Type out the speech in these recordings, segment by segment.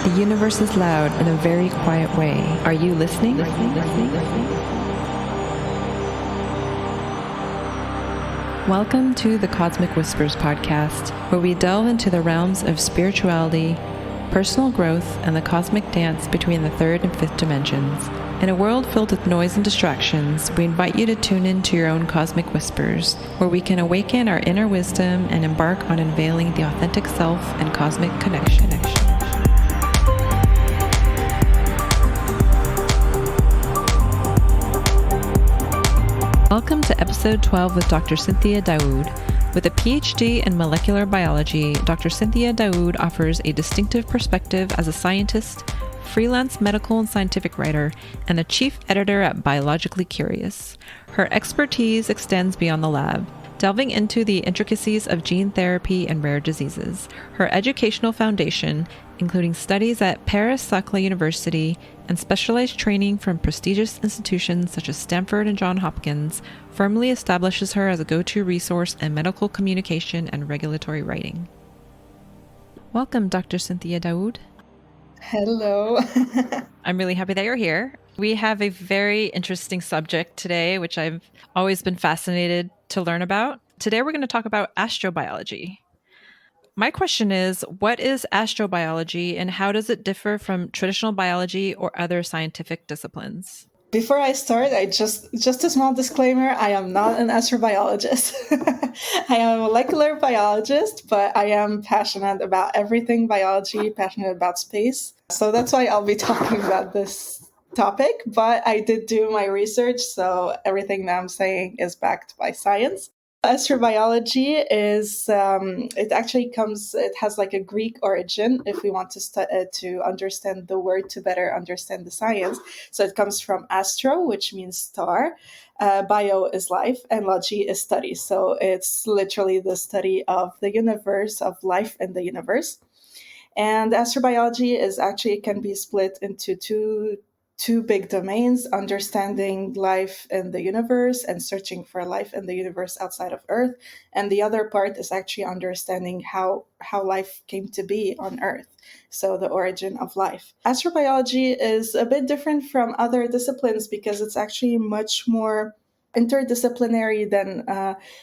The universe is loud in a very quiet way. Are you listening? Welcome to the Cosmic Whispers podcast, where we delve into the realms of spirituality, personal growth, and the cosmic dance between the third and fifth dimensions. In a world filled with noise and distractions, we invite you to tune in to your own cosmic whispers, where we can awaken our inner wisdom and embark on unveiling the authentic self and cosmic connection. Welcome to episode 12 with Dr. Cynthia Daoud. With a PhD in molecular biology, Dr. Cynthia Daoud offers a distinctive perspective as a scientist, freelance medical and scientific writer, and a chief editor at Biologically Curious. Her expertise extends beyond the lab, delving into the intricacies of gene therapy and rare diseases. Her educational foundation, including studies at Paris Saclay University and specialized training from prestigious institutions such as Stanford and Johns Hopkins, firmly establishes her as a go-to resource in medical communication and regulatory writing. Welcome, Dr. Cynthia Daoud. Hello. I'm really happy that you're here. We have a very interesting subject today, which I've always been fascinated to learn about. Today, we're going to talk about astrobiology. My question is, what is astrobiology and how does it differ from traditional biology or other scientific disciplines? Before I start, just a small disclaimer, I am not an astrobiologist. I am a molecular biologist, but I am passionate about everything biology, passionate about space. So that's why I'll be talking about this topic, but I did do my research, so everything that I'm saying is backed by science. Astrobiology is, it has like a Greek origin if we want to understand the word to better understand the science. So it comes from astro, which means star, bio is life, and logy is study. So it's literally the study of the universe, of life in the universe. And astrobiology can be split into two big domains: understanding life in the universe and searching for life in the universe outside of Earth. And the other part is actually understanding how life came to be on Earth, so the origin of life. Astrobiology is a bit different from other disciplines because it's actually much more interdisciplinary than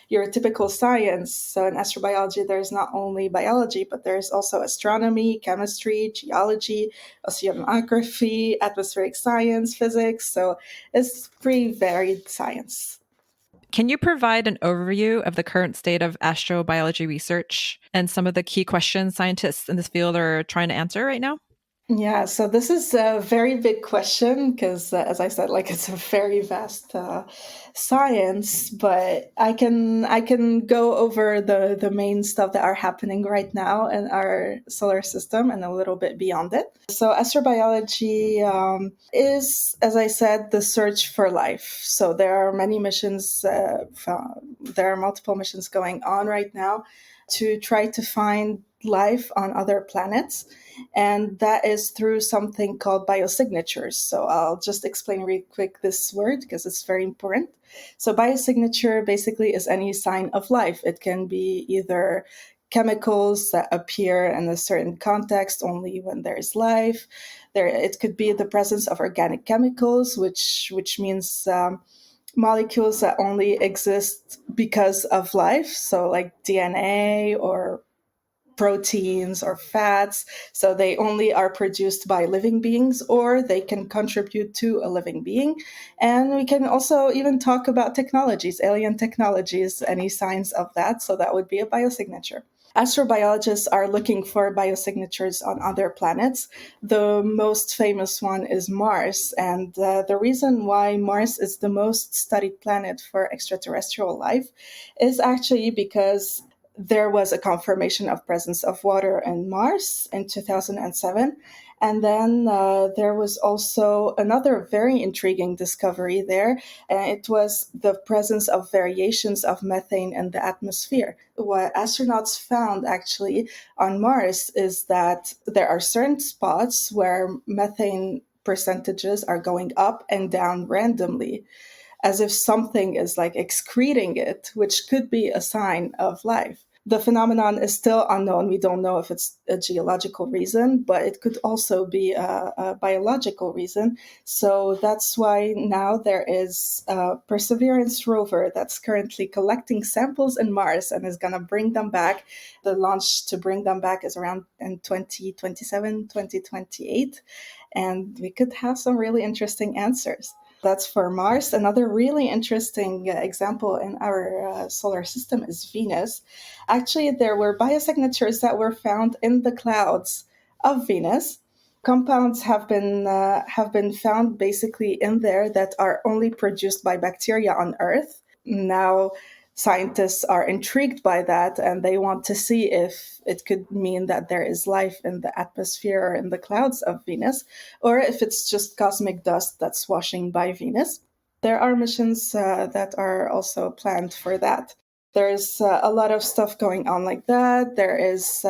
your typical science. So in astrobiology, there's not only biology, but there's also astronomy, chemistry, geology, oceanography, atmospheric science, physics. So it's pretty varied science. Can you provide an overview of the current state of astrobiology research and some of the key questions scientists in this field are trying to answer right now? Yeah, so this is a very big question because, as I said, it's a very vast science. But I can go over the main stuff that are happening right now in our solar system and a little bit beyond it. So astrobiology is, as I said, the search for life. So there are many missions. There are multiple missions going on right now to try to find life on other planets. And that is through something called biosignatures. So I'll just explain really quick this word because it's very important. So biosignature basically is any sign of life. It can be either chemicals that appear in a certain context only when there's life. It could be the presence of organic chemicals, which means molecules that only exist because of life. So like DNA or proteins or fats. So they only are produced by living beings, or they can contribute to a living being. And we can also even talk about technologies, alien technologies, any signs of that. So that would be a biosignature. Astrobiologists are looking for biosignatures on other planets. The most famous one is Mars. And the reason why Mars is the most studied planet for extraterrestrial life is actually because there was a confirmation of presence of water in Mars in 2007. And then there was also another very intriguing discovery there. And it was the presence of variations of methane in the atmosphere. What astronauts found actually on Mars is that there are certain spots where methane percentages are going up and down randomly, as if something is excreting it, which could be a sign of life. The phenomenon is still unknown. We don't know if it's a geological reason, but it could also be a biological reason. So that's why now there is a Perseverance rover that's currently collecting samples in Mars and is going to bring them back. The launch to bring them back is around in 2027, 2028. And we could have some really interesting answers. That's for Mars. Another really interesting example in our solar system is Venus. Actually, there were biosignatures that were found in the clouds of Venus. Compounds have been found basically in there that are only produced by bacteria on Earth. Now, scientists are intrigued by that, and they want to see if it could mean that there is life in the atmosphere or in the clouds of Venus, or if it's just cosmic dust that's washing by Venus. There are missions that are also planned for that. There's a lot of stuff going on like that. There is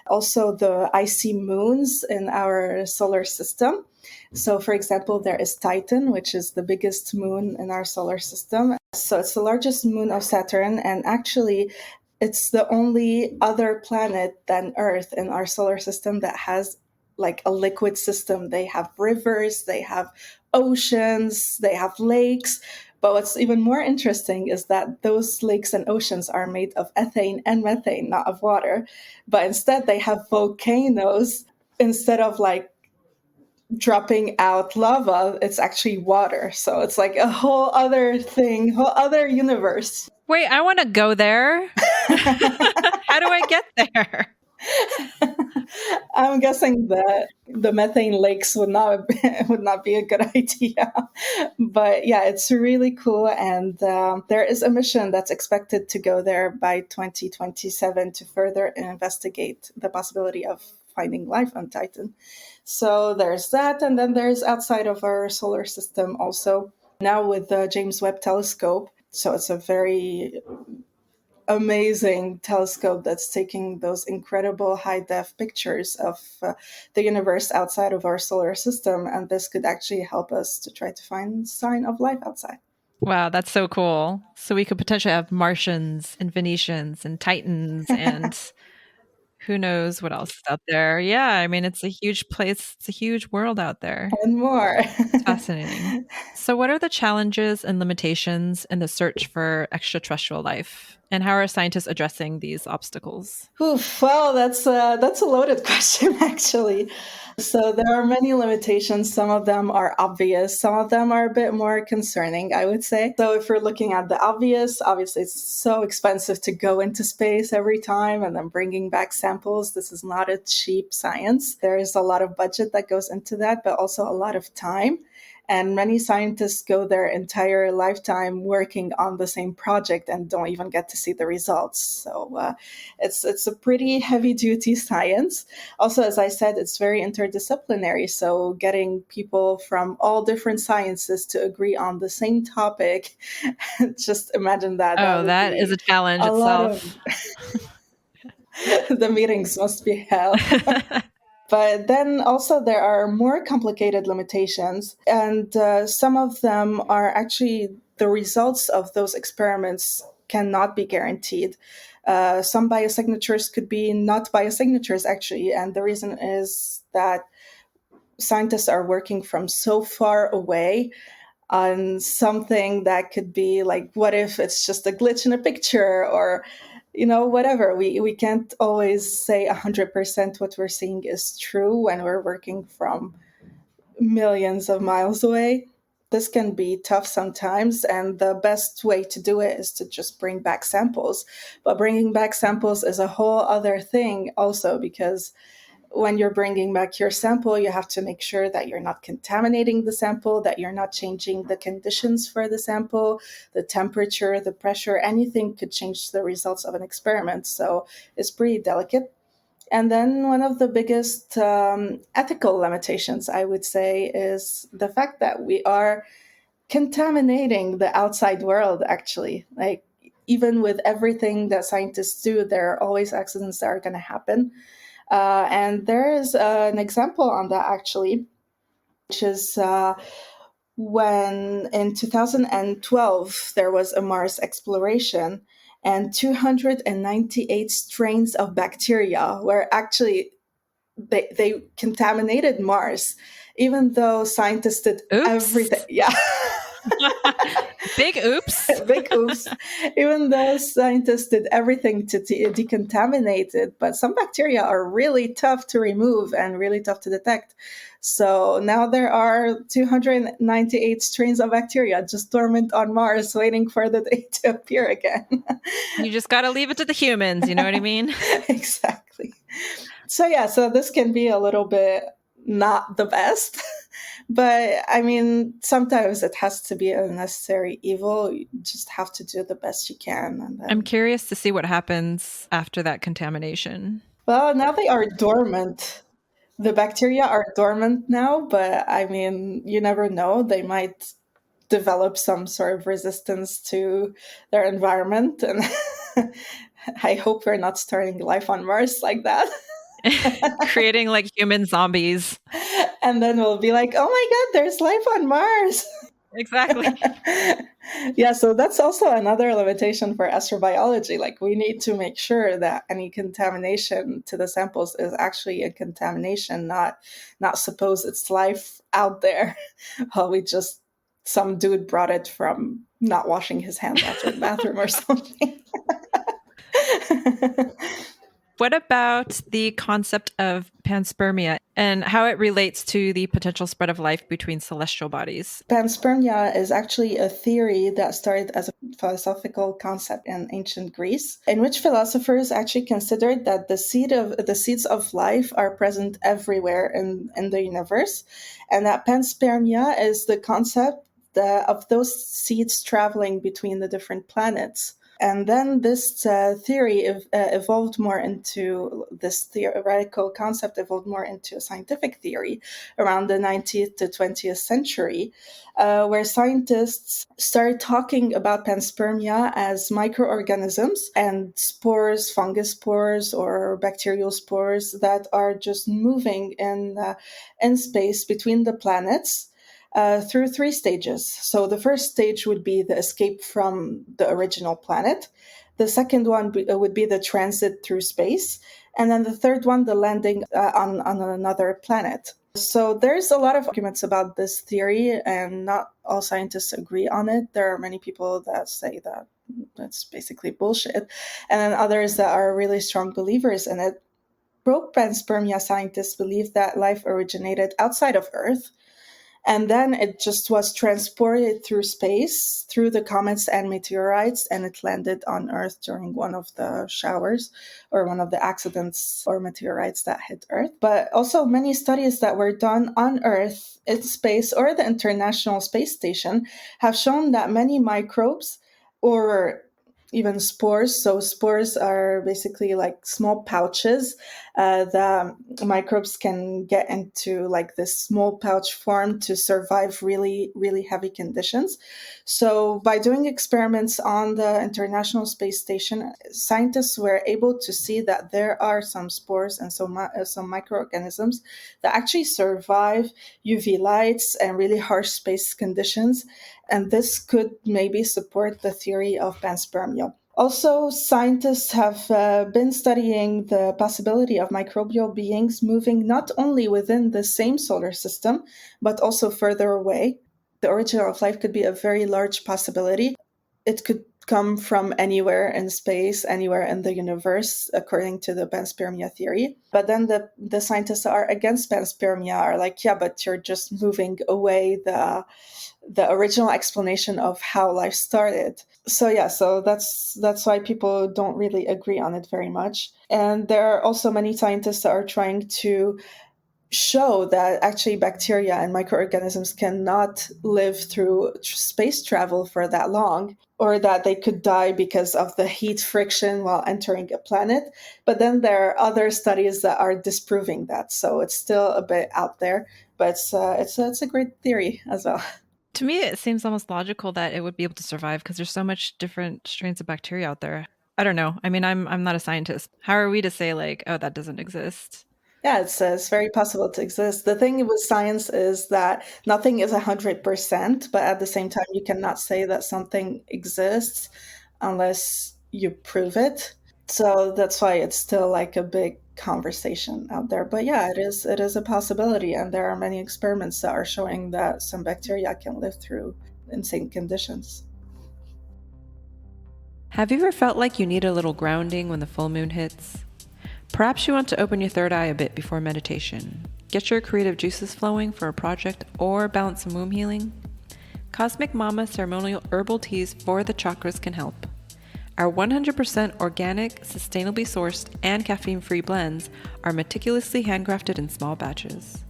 also the icy moons in our solar system. So, for example, there is Titan, which is the biggest moon in our solar system. So it's the largest moon of Saturn, and actually it's the only other planet than Earth in our solar system that has like a liquid system. They have rivers, they have oceans, they have lakes. But what's even more interesting is that those lakes and oceans are made of ethane and methane, not of water. But instead, they have volcanoes. Instead of like dropping out lava, it's actually water. So it's like a whole other thing, whole other universe. Wait, I want to go there. How do I get there? I'm guessing that the methane lakes would not be a good idea, but yeah, it's really cool. And there is a mission that's expected to go there by 2027 to further investigate the possibility of finding life on Titan. So there's that, and then there's outside of our solar system also now with the James Webb Telescope. So it's a very amazing telescope that's taking those incredible high-def pictures of the universe outside of our solar system, and this could actually help us to try to find sign of life outside. Wow, that's so cool. So we could potentially have Martians and Venetians and Titans and who knows what else is out there. Yeah, I mean, it's a huge place. It's a huge world out there. And more. It's fascinating. So what are the challenges and limitations in the search for extraterrestrial life? And how are scientists addressing these obstacles? Oof, well, that's a loaded question, actually. So there are many limitations. Some of them are obvious. Some of them are a bit more concerning, I would say. So if we're looking at the obvious, obviously it's so expensive to go into space every time and then bringing back samples. This is not a cheap science. There is a lot of budget that goes into that, but also a lot of time. And many scientists go their entire lifetime working on the same project and don't even get to see the results. So it's a pretty heavy-duty science. Also, as I said, it's very interdisciplinary. So getting people from all different sciences to agree on the same topic, just imagine that. Oh, that is a challenge itself. The meetings must be hell. But then also there are more complicated limitations, and some of them are actually the results of those experiments cannot be guaranteed. Some biosignatures could be not biosignatures, actually, and the reason is that scientists are working from so far away on something that could be like, what if it's just a glitch in a picture, or whatever. We can't always say 100% what we're seeing is true when we're working from millions of miles away. This can be tough sometimes, and the best way to do it is to just bring back samples. But bringing back samples is a whole other thing also, because when you're bringing back your sample, you have to make sure that you're not contaminating the sample, that you're not changing the conditions for the sample, the temperature, the pressure. Anything could change the results of an experiment. So it's pretty delicate. And then one of the biggest ethical limitations, I would say, is the fact that we are contaminating the outside world, actually. Like, even with everything that scientists do, there are always accidents that are going to happen. And there is an example on that, actually, which is when in 2012 there was a Mars exploration, and 298 strains of bacteria were actually, they contaminated Mars, even though scientists did Oops. everything. Yeah. Big oops. Big oops. Even though scientists did everything to decontaminate it, but some bacteria are really tough to remove and really tough to detect. So now there are 298 strains of bacteria just dormant on Mars, waiting for the day to appear again. You just got to leave it to the humans. You know what I mean? Exactly. So yeah, so this can be a little bit not the best. But I mean, sometimes it has to be a necessary evil. You just have to do the best you can. And then, I'm curious to see what happens after that contamination. well, now they are dormant. The bacteria are dormant now, but I mean, you never know. They might develop some sort of resistance to their environment. And I hope we're not starting life on Mars like that. Creating like human zombies. And then we'll be like, oh my God, there's life on Mars. Exactly. Yeah, so that's also another limitation for astrobiology. Like, we need to make sure that any contamination to the samples is actually a contamination, not suppose it's life out there. Well, some dude brought it from not washing his hands after the bathroom or something. What about the concept of panspermia and how it relates to the potential spread of life between celestial bodies? Panspermia is actually a theory that started as a philosophical concept in ancient Greece, in which philosophers actually considered that the seeds of life are present everywhere in the universe, and that panspermia is the concept of those seeds traveling between the different planets. And then this theory evolved more into this theoretical concept, evolved more into a scientific theory around the 19th to 20th century, where scientists started talking about panspermia as microorganisms and spores, fungus spores, or bacterial spores that are just moving in space between the planets. Through three stages. So the first stage would be the escape from the original planet. The second one would be the transit through space. And then the third one, the landing on another planet. So there's a lot of arguments about this theory, and not all scientists agree on it. There are many people that say that that's basically bullshit, and then others that are really strong believers in it. Pro-panspermia scientists believe that life originated outside of Earth, and then it just was transported through space, through the comets and meteorites, and it landed on Earth during one of the showers or one of the accidents or meteorites that hit Earth. But also many studies that were done on Earth, in space, or the International Space Station have shown that many microbes or even spores. So spores are basically like small pouches that microbes can get into, like this small pouch form to survive really, really heavy conditions. So by doing experiments on the International Space Station, scientists were able to see that there are some spores and some microorganisms that actually survive UV lights and really harsh space conditions. And this could maybe support the theory of panspermia. Also, scientists have been studying the possibility of microbial beings moving not only within the same solar system, but also further away. The origin of life could be a very large possibility. It could come from anywhere in space, anywhere in the universe, according to the panspermia theory. But then the scientists are against panspermia are like, yeah, but you're just moving away the original explanation of how life started. So that's why people don't really agree on it very much. And there are also many scientists that are trying to show that actually bacteria and microorganisms cannot live through space travel for that long, or that they could die because of the heat friction while entering a planet. But then there are other studies that are disproving that. So it's still a bit out there, but it's a great theory as well. To me, it seems almost logical that it would be able to survive because there's so much different strains of bacteria out there. I don't know. I mean, I'm not a scientist. How are we to say like, oh, that doesn't exist? Yeah, it's very possible to exist. The thing with science is that nothing is 100%, but at the same time, you cannot say that something exists unless you prove it. So that's why it's still like a big conversation out there. But yeah, it is a possibility, and there are many experiments that are showing that some bacteria can live through insane conditions. Have you ever felt like you need a little grounding when the full moon hits? Perhaps you want to open your third eye a bit before meditation, get your creative juices flowing for a project, or balance some womb healing? Cosmic Mama ceremonial herbal teas for the chakras can help. Our 100% organic, sustainably sourced, and caffeine-free blends are meticulously handcrafted in small batches.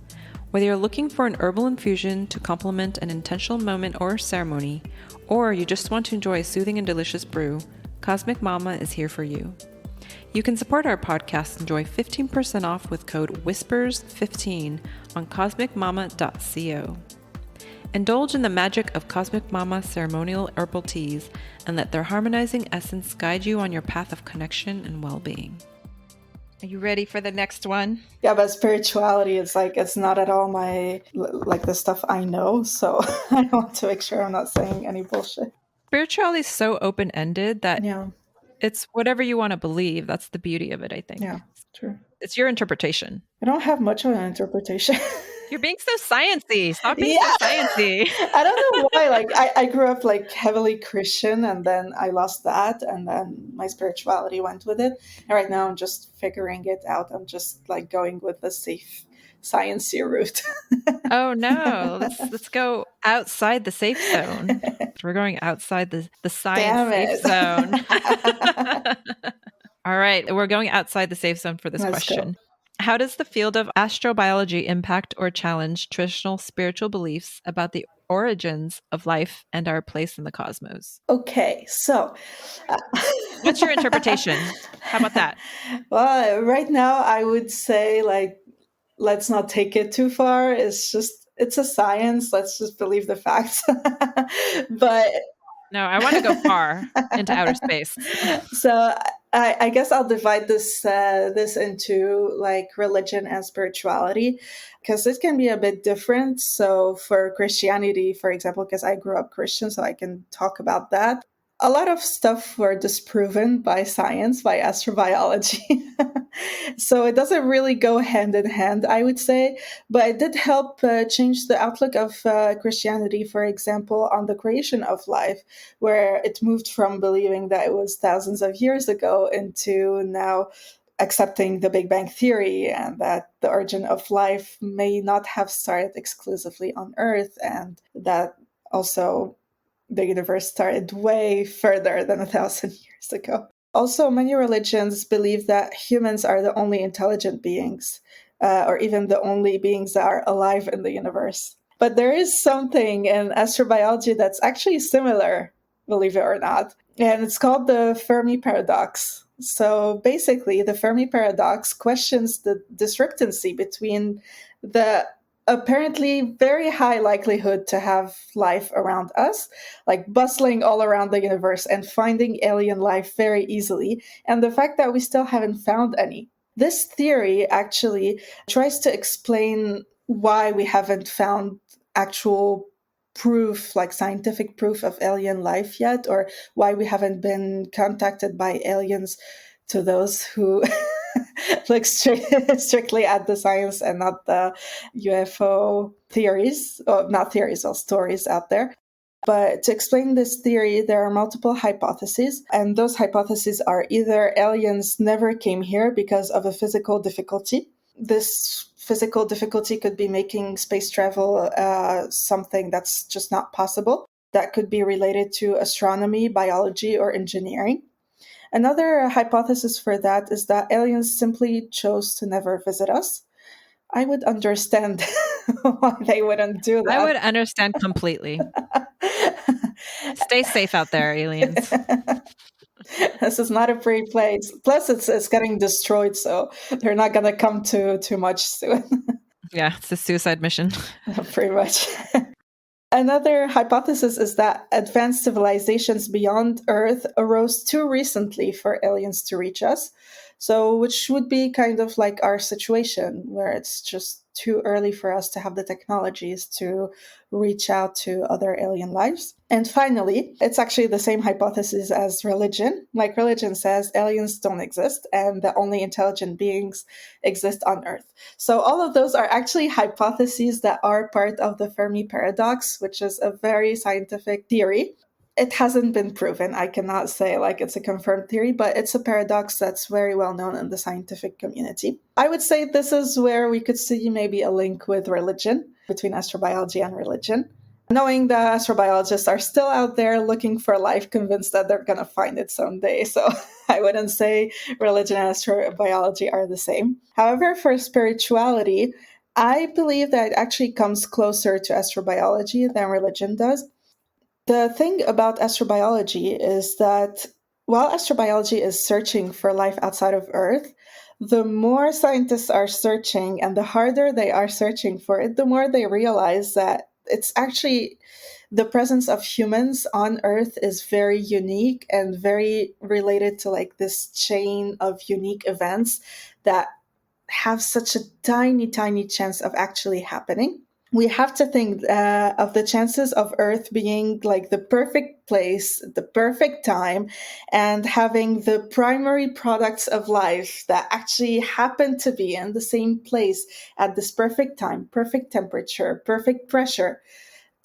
Whether you're looking for an herbal infusion to complement an intentional moment or ceremony, or you just want to enjoy a soothing and delicious brew, Cosmic Mama is here for you. You can support our podcast and enjoy 15% off with code WHISPERS15 on cosmicmama.co. Indulge in the magic of Cosmic Mama ceremonial herbal teas and let their harmonizing essence guide you on your path of connection and well-being. Are you ready for the next one? Yeah, but spirituality, it's not at all the stuff I know. So I want to make sure I'm not saying any bullshit. Spirituality is so open-ended that Yeah. It's whatever you want to believe. That's the beauty of it, I think. Yeah, true. It's your interpretation. I don't have much of an interpretation. You're being so sciencey. Stop being so sciencey. I don't know why. I grew up heavily Christian, and then I lost that, and then my spirituality went with it. And right now I'm just figuring it out. I'm just going with the safe sciencey route. Oh no, let's go outside the safe zone. We're going outside the science safe zone. All right, we're going outside the safe zone for this question. Go. How does the field of astrobiology impact or challenge traditional spiritual beliefs about the origins of life and our place in the cosmos? Okay, so what's your interpretation? How about that? Well, right now I would say let's not take it too far. It's a science. Let's just believe the facts. But no, I want to go far into outer space. So I guess I'll divide this into religion and spirituality, because it can be a bit different. So for Christianity, for example, because I grew up Christian, so I can talk about that. A lot of stuff were disproven by science, by astrobiology. So it doesn't really go hand in hand, I would say. But it did help change the outlook of Christianity, for example, on the creation of life, where it moved from believing that it was thousands of years ago into now accepting the Big Bang Theory, and that the origin of life may not have started exclusively on Earth, and that also the universe started way further than 1,000 years ago. Also, many religions believe that humans are the only intelligent beings, or even the only beings that are alive in the universe. But there is something in astrobiology that's actually similar, believe it or not, and it's called the Fermi paradox. So basically, the Fermi paradox questions the discrepancy between the apparently very high likelihood to have life around us, bustling all around the universe and finding alien life very easily, and the fact that we still haven't found any. This theory actually tries to explain why we haven't found actual proof, scientific proof of alien life yet, or why we haven't been contacted by aliens, to those who look strictly at the science and not the UFO theories, or not theories, or stories out there. But to explain this theory, there are multiple hypotheses, and those hypotheses are either aliens never came here because of a physical difficulty. This physical difficulty could be making space travel something that's just not possible. That could be related to astronomy, biology, or engineering. Another hypothesis for that is that aliens simply chose to never visit us. I would understand why they wouldn't do that. I would understand completely. Stay safe out there, aliens. This is not a free place. Plus, it's getting destroyed, so they're not going to come too much soon. Yeah, it's a suicide mission. Pretty much. Another hypothesis is that advanced civilizations beyond Earth arose too recently for aliens to reach us. So, which would be kind of like our situation where it's just too early for us to have the technologies to reach out to other alien lives. And finally, it's actually the same hypothesis as religion. Like religion says, aliens don't exist and that only intelligent beings exist on Earth. So all of those are actually hypotheses that are part of the Fermi paradox, which is a very scientific theory. It hasn't been proven. I cannot say like it's a confirmed theory, but it's a paradox that's very well known in the scientific community. I would say this is where we could see maybe a link with religion, between astrobiology and religion. Knowing that astrobiologists are still out there looking for life, convinced that they're going to find it someday. So I wouldn't say religion and astrobiology are the same. However, for spirituality, I believe that it actually comes closer to astrobiology than religion does. The thing about astrobiology is that while astrobiology is searching for life outside of Earth, the more scientists are searching and the harder they are searching for it, the more they realize that it's actually the presence of humans on Earth is very unique and very related to like this chain of unique events that have such a tiny, tiny chance of actually happening. We have to think of the chances of Earth being like the perfect place, the perfect time, and having the primary products of life that actually happen to be in the same place at this perfect time, perfect temperature, perfect pressure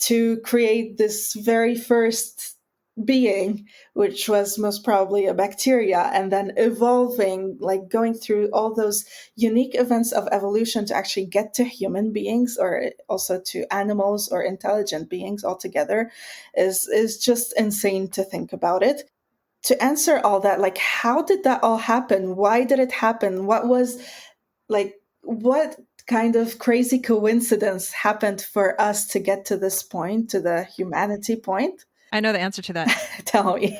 to create this very first being, which was most probably a bacteria, and then evolving, like going through all those unique events of evolution to actually get to human beings or also to animals or intelligent beings altogether is just insane to think about it. To answer all that, like how did that all happen? Why did it happen? What kind of crazy coincidence happened for us to get to this point, to the humanity point? I know the answer to that. Tell me.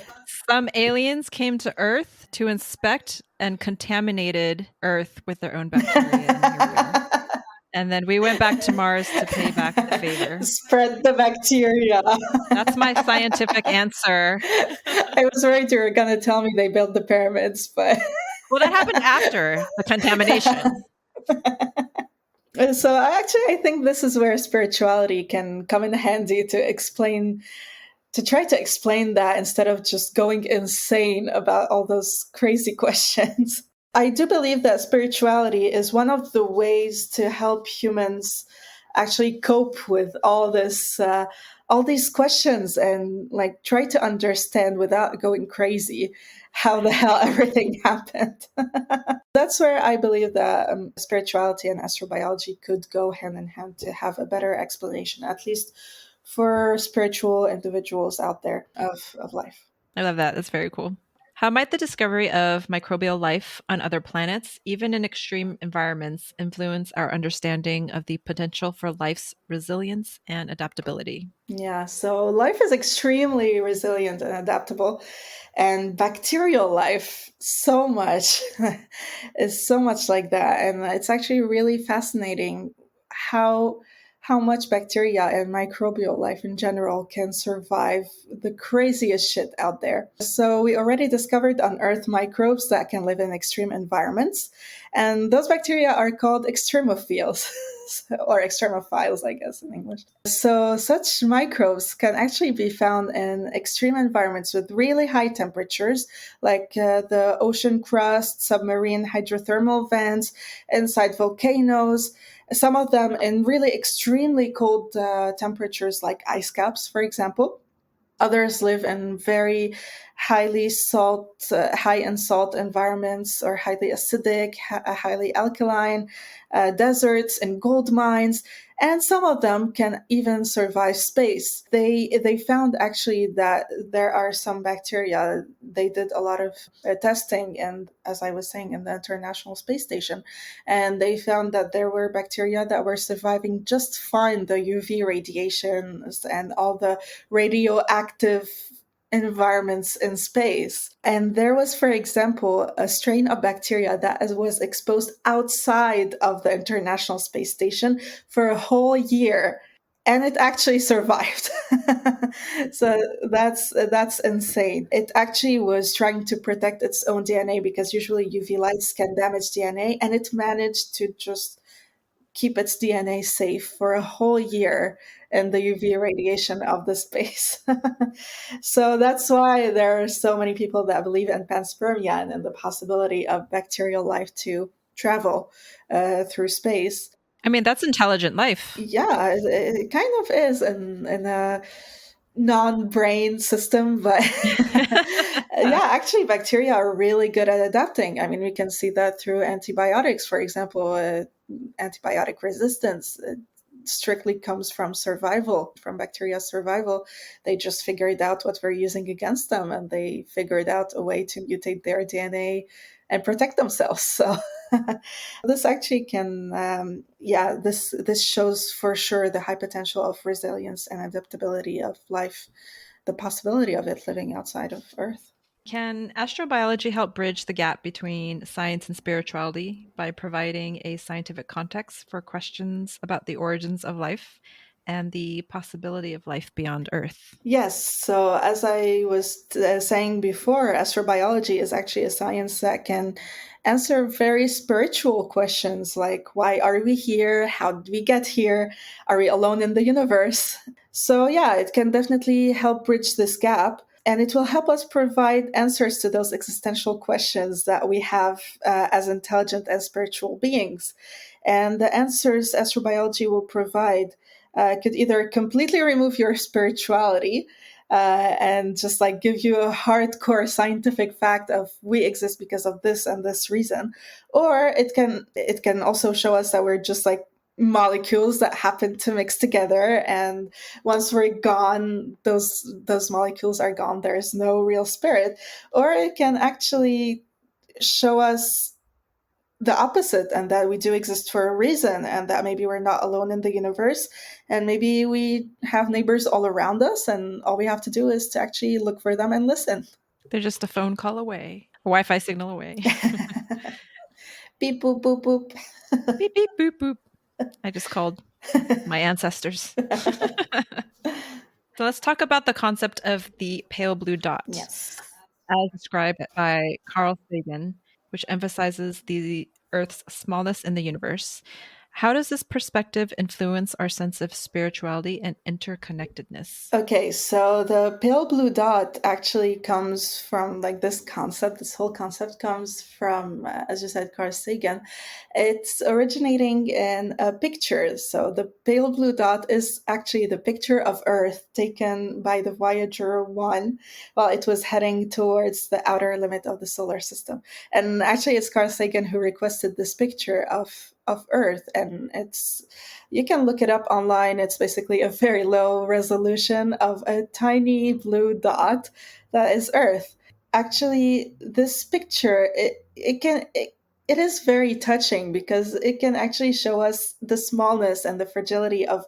Some aliens came to Earth to inspect and contaminated Earth with their own bacteria. And here we are. And then we went back to Mars to pay back the favor. Spread the bacteria. That's my scientific answer. I was worried you were going to tell me they built the pyramids, but... Well, that happened after the contamination. So I think this is where spirituality can come in handy to try to explain that instead of just going insane about all those crazy questions. I do believe that spirituality is one of the ways to help humans actually cope with all these questions and like try to understand without going crazy how the hell everything happened. That's where I believe that spirituality and astrobiology could go hand in hand to have a better explanation, at least for spiritual individuals out there of life. I love that. That's very cool. How might the discovery of microbial life on other planets, even in extreme environments, influence our understanding of the potential for life's resilience and adaptability? Yeah, so life is extremely resilient and adaptable, and bacterial life so much is so much like that. And it's actually really fascinating how much bacteria and microbial life in general can survive the craziest shit out there. So we already discovered on Earth microbes that can live in extreme environments, and those bacteria are called extremophiles. Or extremophiles, I guess, in English. So such microbes can actually be found in extreme environments with really high temperatures, like the ocean crust, submarine hydrothermal vents, inside volcanoes, some of them in really extremely cold temperatures, like ice caps, for example. Others live in very high in salt environments, or highly acidic, highly alkaline deserts and gold mines. And some of them can even survive space. They found actually that there are some bacteria. They did a lot of testing, and as I was saying, in the International Space Station, and they found that there were bacteria that were surviving just fine the UV radiations and all the radioactive environments in space. And there was, for example, a strain of bacteria that was exposed outside of the International Space Station for a whole year. and it actually survived. So that's insane. It actually was trying to protect its own DNA because usually UV lights can damage DNA, and it managed to just keep its DNA safe for a whole year in the UV radiation of the space. So that's why there are so many people that believe in panspermia and in the possibility of bacterial life to travel through space. I mean, that's intelligent life. Yeah, it kind of is in a non-brain system, but yeah, actually, bacteria are really good at adapting. I mean, we can see that through antibiotics, for example. Antibiotic resistance strictly comes from survival, from bacteria survival. They just figured out what we're using against them, and they figured out a way to mutate their DNA and protect themselves. So this actually can, this shows for sure the high potential of resilience and adaptability of life, the possibility of it living outside of Earth. Can astrobiology help bridge the gap between science and spirituality by providing a scientific context for questions about the origins of life and the possibility of life beyond Earth? Yes, so as I was saying before, astrobiology is actually a science that can answer very spiritual questions like why are we here? How did we get here? Are we alone in the universe? So, yeah, it can definitely help bridge this gap. And it will help us provide answers to those existential questions that we have as intelligent and spiritual beings. And the answers astrobiology will provide could either completely remove your spirituality and just like give you a hardcore scientific fact of we exist because of this and this reason, or it can also show us that we're just like molecules that happen to mix together, and once we're gone, those molecules are gone. There's no real spirit. Or it can actually show us the opposite, and that we do exist for a reason, and that maybe we're not alone in the universe, and maybe we have neighbors all around us, and all we have to do is to actually look for them and listen. They're just a phone call away, a Wi-Fi signal away. Beep boop boop boop. Beep, beep, boop, boop. I just called my ancestors. So let's talk about the concept of the pale blue dot, Yes. as described by Carl Sagan, which emphasizes the Earth's smallness in the universe. How does this perspective influence our sense of spirituality and interconnectedness? Okay, so the pale blue dot actually comes from like this concept. This whole concept comes from, as you said, Carl Sagan. It's originating in a picture. So the pale blue dot is actually the picture of Earth taken by the Voyager 1 while it was heading towards the outer limit of the solar system. And actually, it's Carl Sagan who requested this picture of Earth, and you can look it up online. It's basically a very low resolution of a tiny blue dot that is Earth. Actually, this picture it is very touching because it can actually show us the smallness and the fragility of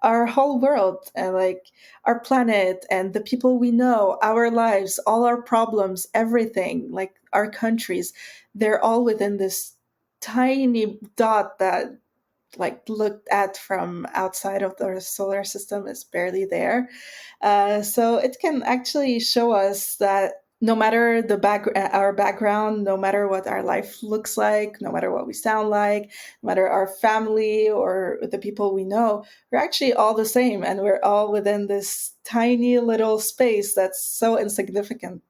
our whole world, and like our planet and the people we know, our lives, all our problems, everything, like our countries, they're all within this tiny dot that like looked at from outside of the solar system is barely there. So it can actually show us that no matter our background, no matter what our life looks like, no matter what we sound like, no matter our family or the people we know, we're actually all the same, and we're all within this tiny little space that's so insignificant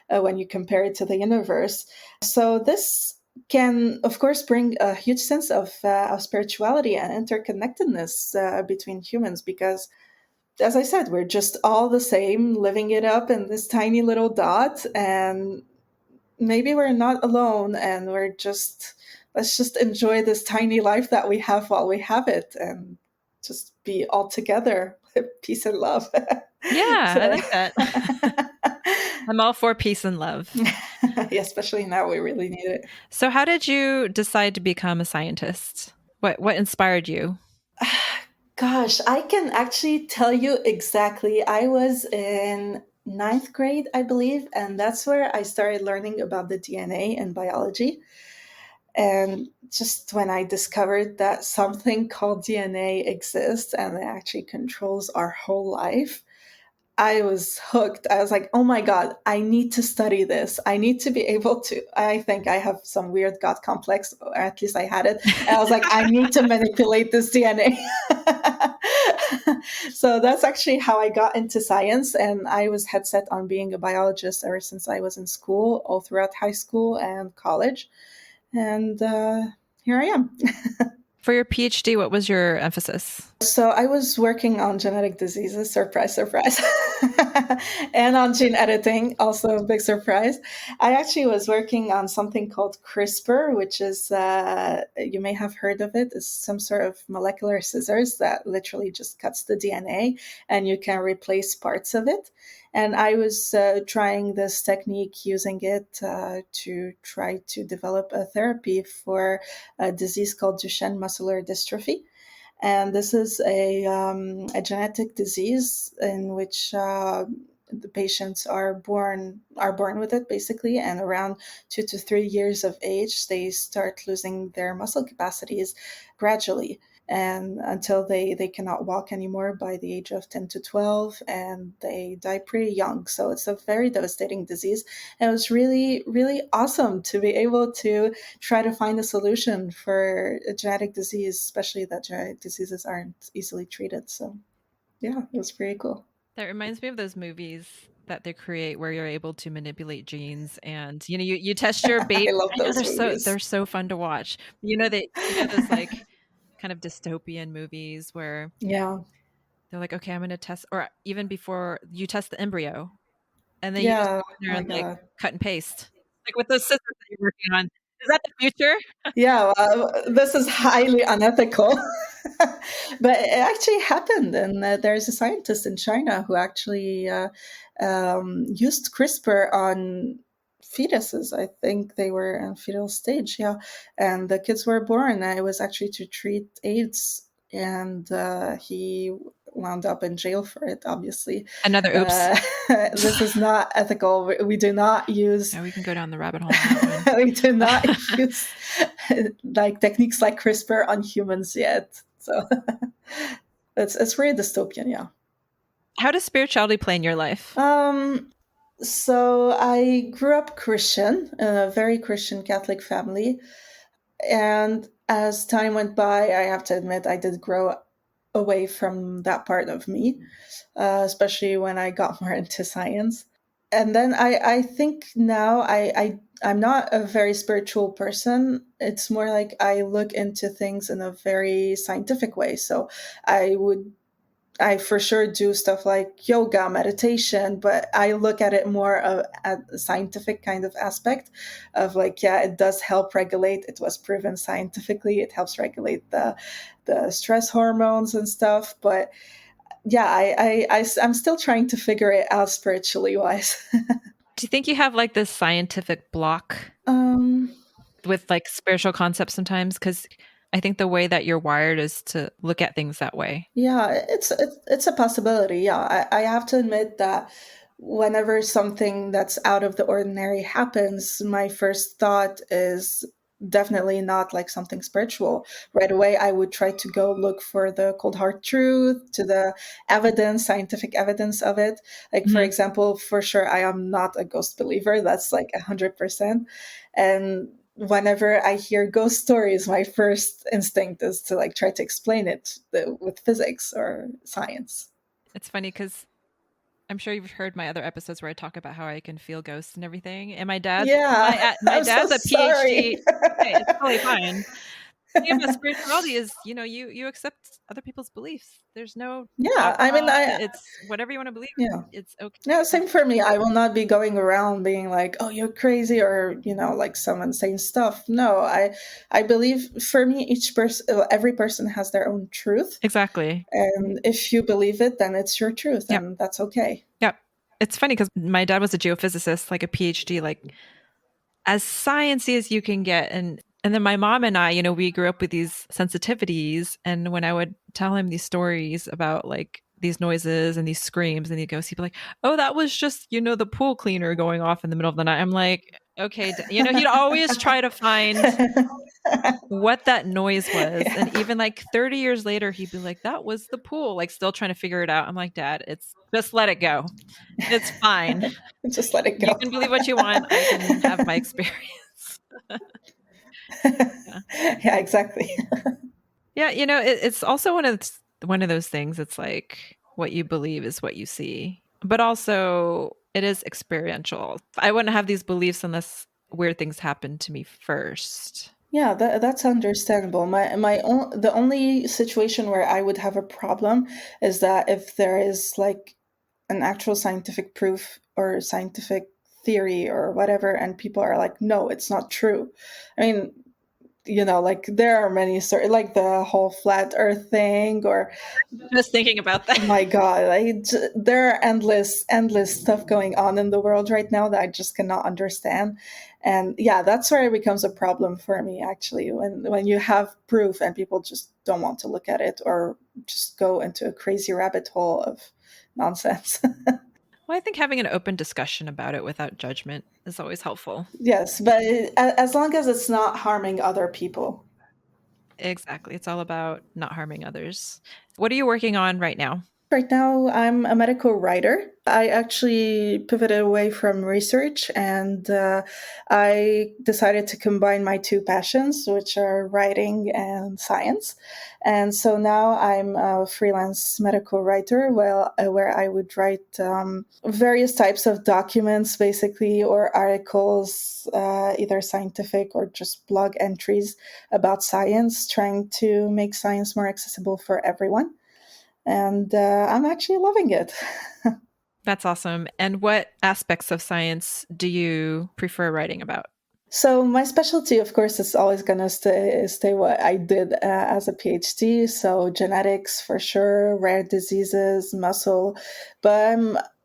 when you compare it to the universe. So this can, of course, bring a huge sense of spirituality and interconnectedness between humans, because, as I said, we're just all the same, living it up in this tiny little dot, and maybe we're not alone, and let's just enjoy this tiny life that we have while we have it, and just be all together, peace and love. Yeah, I So- like that. I'm all for peace and love. Yeah, especially now, we really need it. So how did you decide to become a scientist? What inspired you? Gosh, I can actually tell you exactly. I was in ninth grade, I believe, and that's where I started learning about the DNA and biology. And just when I discovered that something called DNA exists and it actually controls our whole life, I was hooked. I was like, oh my God, I need to study this. I need to be able to. I think I have some weird God complex, or at least I had it. And I was like, I need to manipulate this DNA. So that's actually how I got into science. And I was head set on being a biologist ever since I was in school, all throughout high school and college. And here I am. For your PhD, what was your emphasis? So I was working on genetic diseases, surprise, surprise, and on gene editing, also a big surprise. I actually was working on something called CRISPR, which is, you may have heard of it, is some sort of molecular scissors that literally just cuts the DNA and you can replace parts of it. And I was trying this technique, using it to try to develop a therapy for a disease called Duchenne muscular dystrophy. And this is a genetic disease in which the patients are born with it, basically, and around 2 to 3 years of age, they start losing their muscle capacities gradually, and until they cannot walk anymore by the age of 10 to 12, and they die pretty young. So it's a very devastating disease. And it was really, really awesome to be able to try to find a solution for a genetic disease, especially that genetic diseases aren't easily treated. So yeah, it was pretty cool. That reminds me of those movies that they create where you're able to manipulate genes, and you test your baby. I love I know those they're movies. so fun to watch. Those like kind of dystopian movies where Yeah. they're like, okay, I'm going to test, or even before you test the embryo, and then you just Yeah. go in Oh there my and like God. cut and paste, like with those scissors that you're working on. Is that the future? Yeah, this is highly unethical. But it actually happened. And there's a scientist in China who actually used CRISPR on fetuses. I think they were in fetal stage, yeah. And the kids were born. And it was actually to treat AIDS. And he wound up in jail for it, obviously. Another oops. This is not ethical. We do not use Yeah, we can go down the rabbit hole on that one. we do not use like techniques like CRISPR on humans yet. So it's very dystopian, yeah. How does spirituality play in your life? So I grew up Christian, in a very Christian Catholic family, and as time went by, I have to admit I did grow away from that part of me, especially when I got more into science. And then I think now I'm not a very spiritual person. It's more like I look into things in a very scientific way. So I would I for sure do stuff like yoga, meditation, but I look at it more at a scientific kind of aspect of like, yeah, it does help regulate. It was proven scientifically. It helps regulate the stress hormones and stuff. But yeah, I'm still trying to figure it out spiritually wise. Do you think you have like this scientific block um, with like spiritual concepts sometimes? Because I think the way that you're wired is to look at things that way. yeah, it's a possibility. Yeah, I have to admit that whenever something that's out of the ordinary happens, my first thought is definitely not like something spiritual. Right away, I would try to go look for the cold hard truth, to the evidence, scientific evidence of it. Like, for Mhm. example, for sure, I am not a ghost believer. That's like 100%. And whenever I hear ghost stories, my first instinct is to like try to explain it with physics or science. It's funny because I'm sure you've heard my other episodes where I talk about how I can feel ghosts and everything. And Yeah, my I'm so dad's a sorry. PhD. Okay, it's totally fine. The thing about spirituality is, you accept other people's beliefs. There's no Yeah, I mean, dogma. It's whatever you want to believe. yeah. It's okay. Yeah, same for me. I will not be going around being like, "Oh, you're crazy," or like someone saying stuff. No, I believe for me, every person has their own truth, Exactly. and if you believe it, then it's your truth, Yep. and that's okay. Yep. It's funny because my dad was a geophysicist, like a PhD, like as sciencey as you can get. And then my mom and I, we grew up with these sensitivities. And when I would tell him these stories about like these noises and these screams and he'd be like, oh, that was just, the pool cleaner going off in the middle of the night. I'm like, okay, he'd always try to find what that noise was. Yeah. And even like 30 years later, he'd be like, that was the pool, like still trying to figure it out. I'm like, Dad, it's just let it go. It's fine. Just let it You go. can believe what you want. I can have my experience. Yeah. Yeah, exactly. Yeah, it's also one of those things. It's like what you believe is what you see, but also it is experiential. I wouldn't have these beliefs unless weird things happened to me first. Yeah, that's understandable. The only situation where I would have a problem is that if there is like an actual scientific proof or scientific theory or whatever, and people are like, no, it's not true. I mean, like there are many sort like the whole flat earth thing, or Just thinking about that. oh my god, there are endless stuff going on in the world right now that I just cannot understand. And yeah, that's where it becomes a problem for me, actually, when you have proof and people just don't want to look at it or just go into a crazy rabbit hole of nonsense. Well, I think having an open discussion about it without judgment is always helpful. Yes, but as long as it's not harming other people. Exactly. It's all about not harming others. What are you working on right now? Right now, I'm a medical writer. I actually pivoted away from research, and I decided to combine my two passions, which are writing and science. And so now I'm a freelance medical writer, where I would write various types of documents, basically, or articles, either scientific or just blog entries about science, trying to make science more accessible for everyone. And I'm actually loving it. That's awesome. And what aspects of science do you prefer writing about? So my specialty, of course, is always going to stay what I did as a PhD. So genetics for sure, rare diseases, muscle. But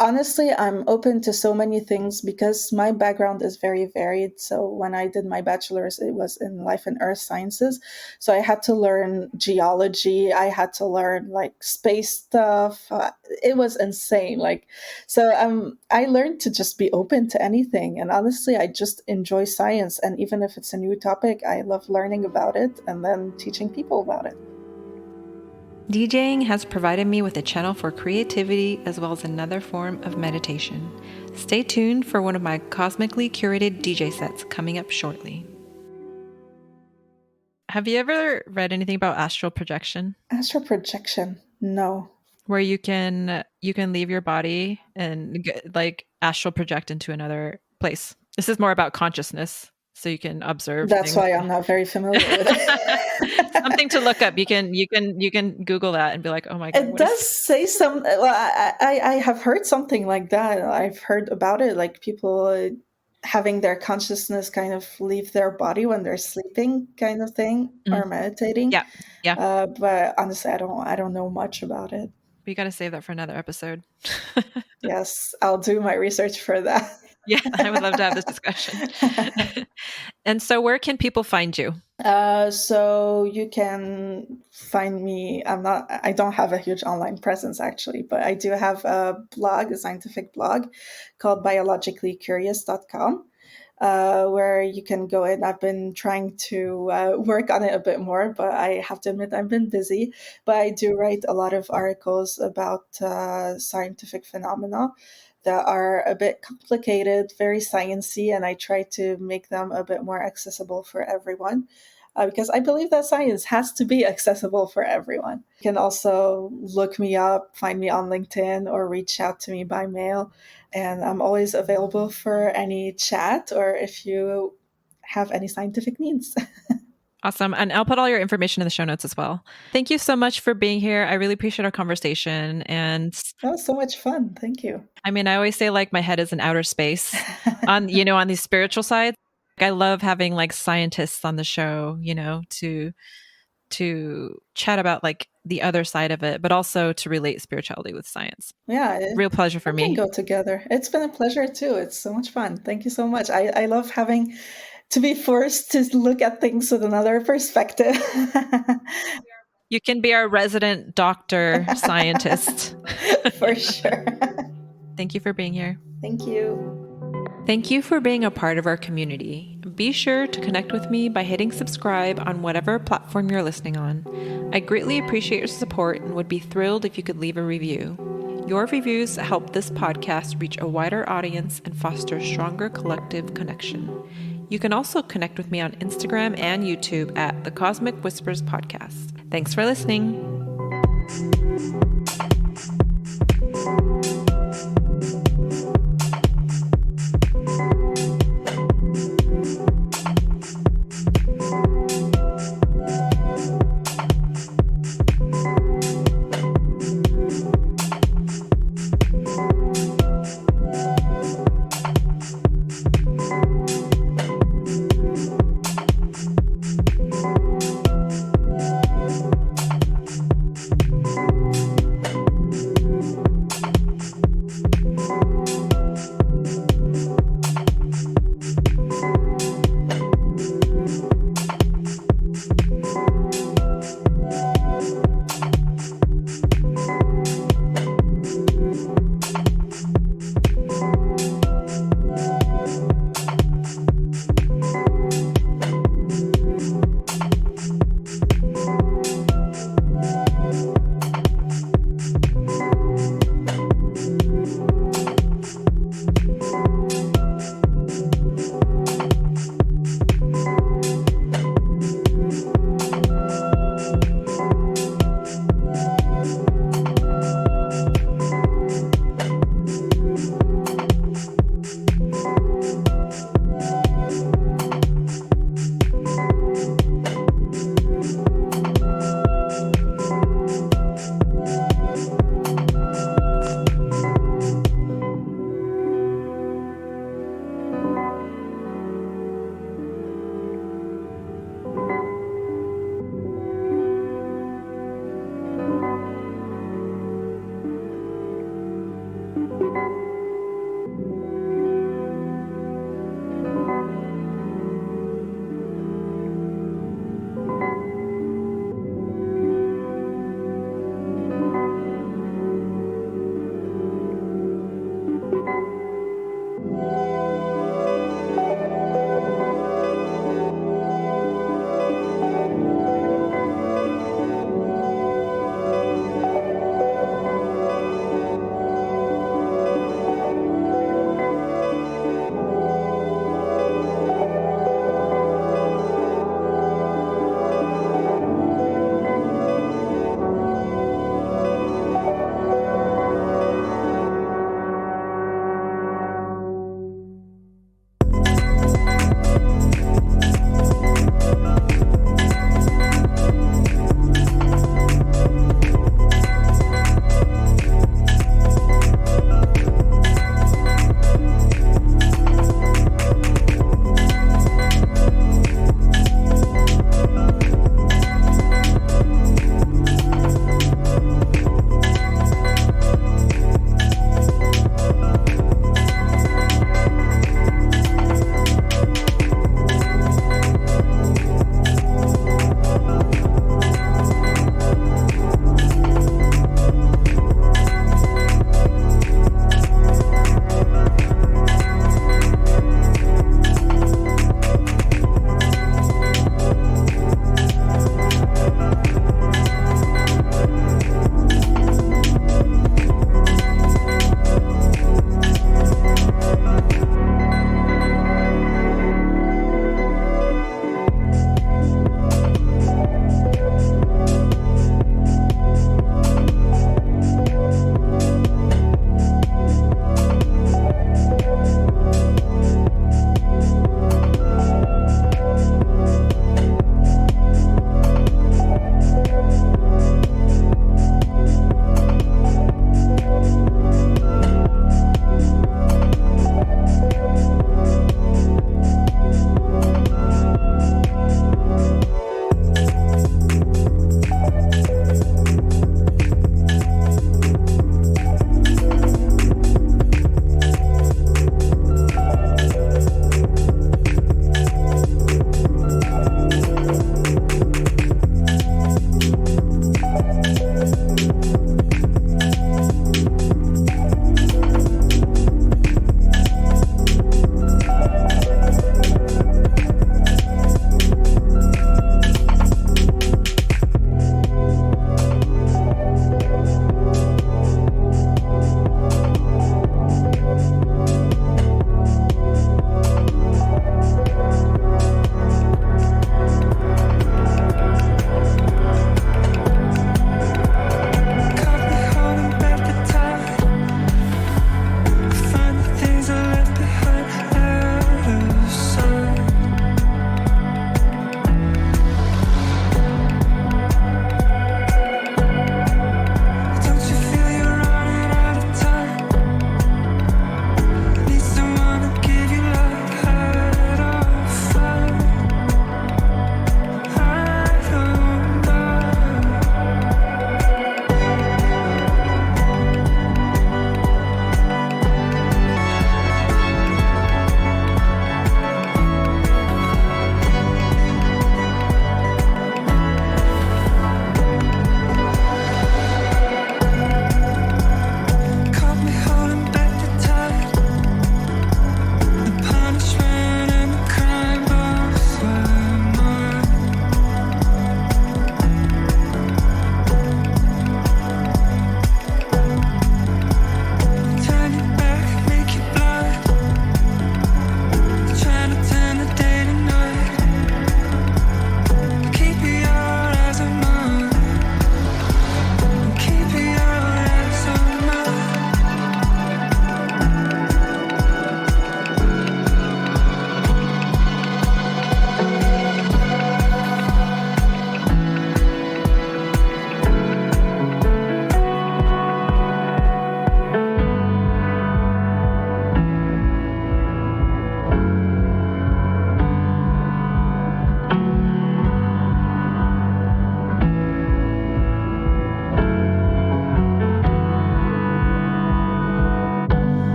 honestly, I'm open to so many things because my background is very varied. So when I did my bachelor's, it was in life and earth sciences. So I had to learn geology. I had to learn like space stuff. It was insane. I learned to just be open to anything. And honestly, I just enjoy science. And even if it's a new topic, I love learning about it and then teaching people about it. DJing has provided me with a channel for creativity as well as another form of meditation. Stay tuned for one of my cosmically curated DJ sets coming up shortly. Have you ever read anything about astral projection? Astral projection? No. Where you can leave your body and like astral project into another place. This is more about consciousness, so you can observe. That's things. why I'm not very familiar with it. Something to look up. You can Google that and be like, oh my god. It does say some. Well, I have heard something like that. I've heard about it, like people having their consciousness kind of leave their body when they're sleeping, kind of thing, or meditating. Yeah. But honestly, I don't know much about it. We got to save that for another episode. Yes, I'll do my research for that. Yeah, I would love to have this discussion. And so where can people find you? So you can find me. I don't have a huge online presence actually, but I do have a blog, a scientific blog called biologicallycurious.com. Where you can go in. I've been trying to work on it a bit more, but I have to admit I've been busy. But I do write a lot of articles about scientific phenomena that are a bit complicated, very sciencey, and I try to make them a bit more accessible for everyone. Because I believe that science has to be accessible for everyone. You can also look me up, find me on LinkedIn, or reach out to me by mail. And I'm always available for any chat or if you have any scientific needs. Awesome. And I'll put all your information in the show notes as well. Thank you so much for being here. I really appreciate our conversation. And that was so much fun. Thank you. I mean, I always say like my head is in outer space on these spiritual sides. I love having like scientists on the show, to chat about like the other side of it, but also to relate spirituality with science. Yeah. Real pleasure for me. We can go together. It's been a pleasure too. It's so much fun. Thank you so much. I love having to be forced to look at things with another perspective. You can be our resident doctor scientist. For sure. Thank you for being here. Thank you. Thank you for being a part of our community. Be sure to connect with me by hitting subscribe on whatever platform you're listening on. I greatly appreciate your support and would be thrilled if you could leave a review. Your reviews help this podcast reach a wider audience and foster stronger collective connection. You can also connect with me on Instagram and YouTube at the Cosmic Whispers Podcast. Thanks for listening.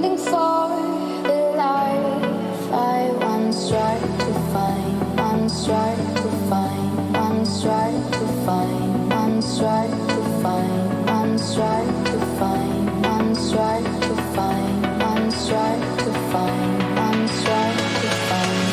Breathing for the life I once tried to find, once tried to find, once tried to find, once tried to find, once tried to find, once tried to find, once tried to find, once tried to find.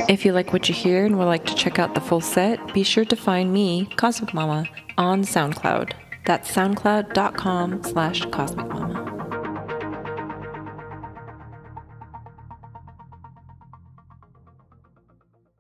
If you like what you hear and would like to check out the full set, be sure to find me, Cosmic Mama, on SoundCloud. That's soundcloud.com/cosmicmama.